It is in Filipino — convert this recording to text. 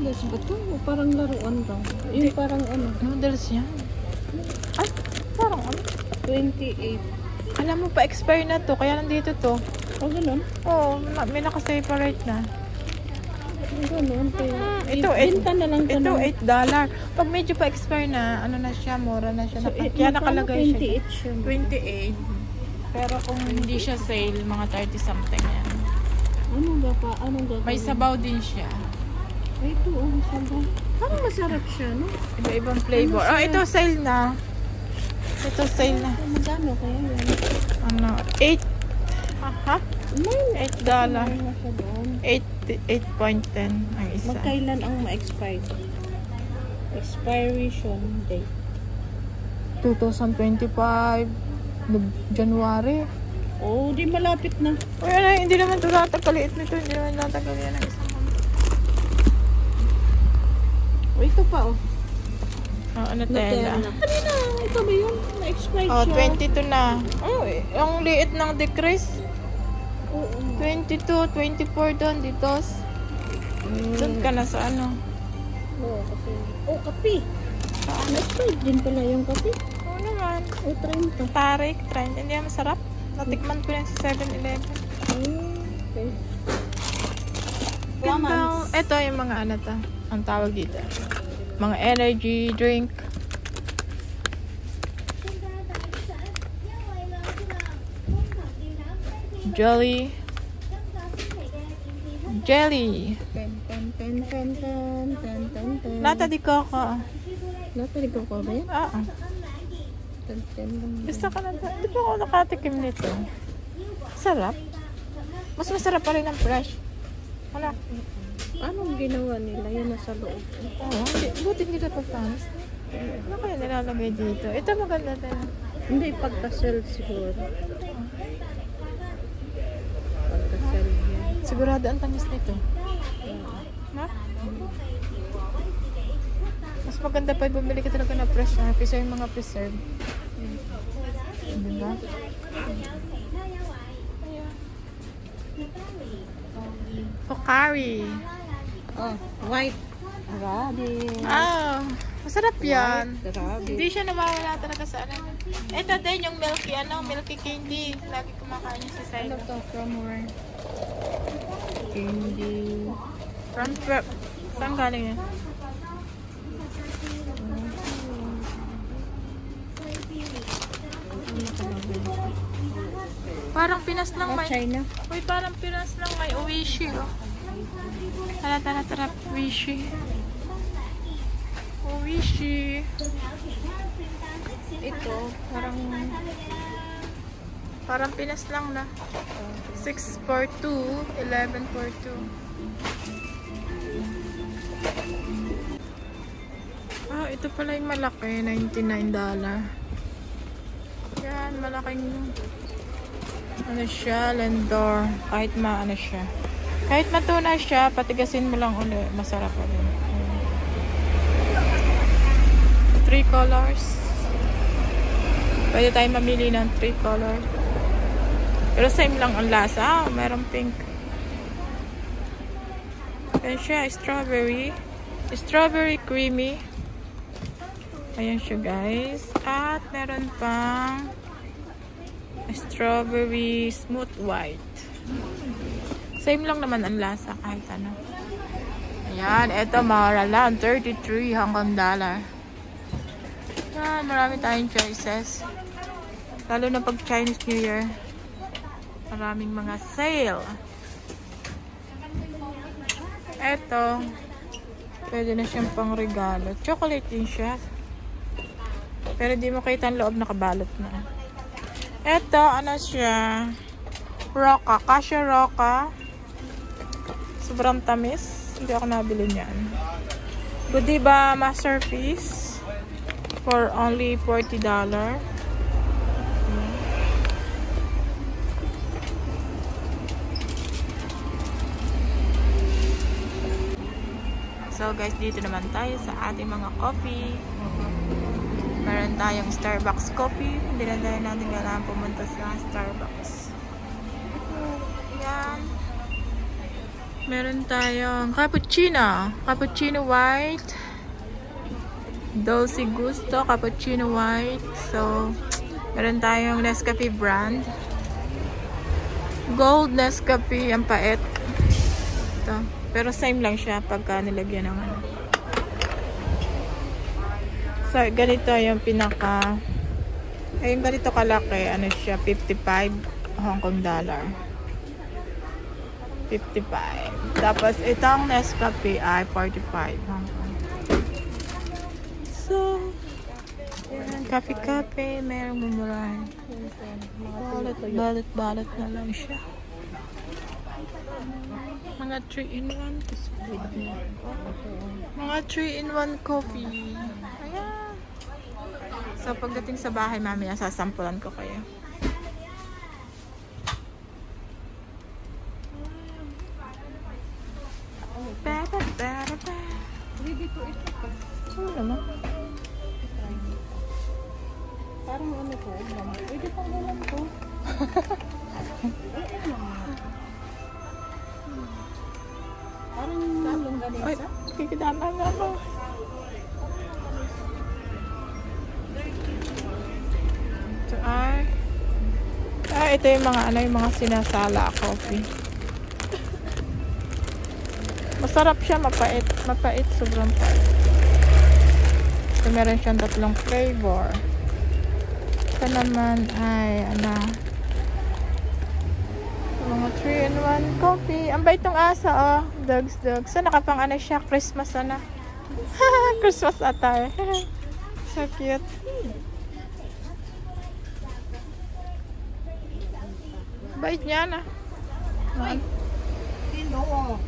noodles ba ito? Parang laruan daw. Yung parang ano. Noodles yan. Ay, parang ano? 28. Alam mo pa, expire na to. Kaya nandito to. O, ganun? Oo, may naka-separate na. Ganun. Ito, Benta na lang ito $8. Pag medyo pa expire na, ano na siya, mura na siya. So, Kaya nakalagay siya. 28 siya. 28. Pero kung hindi siya sale, mga 30 something yan. Anong gagawin? May sabaw din siya. Ay, ito, sabaw. Parang masarap siya, no? Iba-ibang flavor. Oh, ito sale na. Ito sale na. Magkano kaya yan? Ano, 8. Aha. $8. 8.10 ang isa. Magkailan ang ma-expire? Expiration date. 2025 January. Oh, di malapit na. O yan ay, hindi naman ito tatagaliit nito. Hindi naman tatagal yan ang isang Oh, ito pa, oh. Nutella. Kanina, ito ba yun? Na-expire Oh, siya. 22 na. Oh, ang liit ng decrease. Oo. 22, 24 doon, dito. Doon ka na sa ano. Oo, kasi... Oh, kape. Na-expired din pala yung kape. Oo naman. Oh, 30. Tarik, trend. Hindi yan masarap. Natikman ko yan sa 7-Eleven. Okay. Ito yung mga ano to. Ang tawag dito. Mga energy drink. Jelly. Jelly. Nata di coco. Nata di coco ba yan? Oo. Gusto ka na. Di ba ako nakatikim nito? Sarap. Mas masarap pa rin ang fresh. Wala. Anong ginawa nila? Yun nasa loob. Oo. Buti hindi na pagpanis. Ano kaya nilalagay dito? Ito maganda din. Hindi, pagka-sell siguro. Pagka-sell yan. Sigurado ang tamis nito. Ha? Mas maganda pa bumili ka talaga na fresh na. Kaysa yung mga preserve. Diba? Pocari. Oh, white. Grabe. Ah, masarap yan. Grabe. Hindi siya nawawala talaga sa ano. Ito din yung milky, milky candy. Lagi kumakain niya si Sai. Ano to? From where? Candy. From prep. Saan galing yan? Parang Pinas lang may... China. Uy, parang Pinas lang may Oishi, oh. Tara, Oishi. Oishi. Ito, Parang Pinas lang na. 642, 1142. Ah, ito pala yung malaki, $99. Yan, malaking ano siya, Lendor. Kahit maano siya. Kahit matuna siya, patigasin mo lang ulit. Masarap pa rin. 3 colors. Pwede tayo mamili ng 3 colors. Pero same lang ang lasa. Ah, merong pink. Ayan siya, strawberry. Strawberry creamy. Ayan siya, guys. At meron pang strawberry smooth white. Same lang naman ang lasa kahit ano. Ayan, eto mura lang. 33 hanggang dollar. Ayan, marami tayong choices. Lalo na pag Chinese New Year. Maraming mga sale. Eto, pwede na siyang pang regalo. Chocolate din siya. Pero di mo kita ang loob, nakabalot na. Eto, ano siya? Roca. Casio Roca. Sobrang tamis. Hindi ako nabili niyan. Godiva masterpiece. For only $40. So guys, dito naman tayo sa ating mga coffee. Meron tayong Starbucks coffee. Hindi na tayo natin kailangan pumunta sa Starbucks. Yan. Meron tayong cappuccino. Cappuccino white. Dolce Gusto, cappuccino white. So, meron tayong Nescafe brand. Gold Nescafe, ang pait. Ito. Pero same lang siya pagka nilagyan ng ano. So, ganito yung pinaka... Ayun, ganito kalaki. Ano siya? 55 Hong Kong dollar. 55. Tapos, itong Nescafe ay 45 Hong Kong. So, ayan, kape-kape. Merong mumurahin. Balot na lang siya. Mga 3-in-1. Mga 3-in-1 coffee. Ayan. So, pagdating sa bahay, mamaya sasampulan ko kayo. Ano naman? Parang ano ko, pwede pang naman to. Parang longganisa. Ay, kikidama nga ba? Ito ito yung mga ano, yung mga sinasala coffee. Masarap siya, mapait. Mapait, sobrang pait. So, meron siyang 3 flavor. Ito naman ay, ano, mga 3-in-1 coffee. Ang bait tong asa, oh. Dogs. So, nakapang ano siya, Christmas, ano. Christmas attire. So cute. Bait niya, na. Ay, tindo, oh.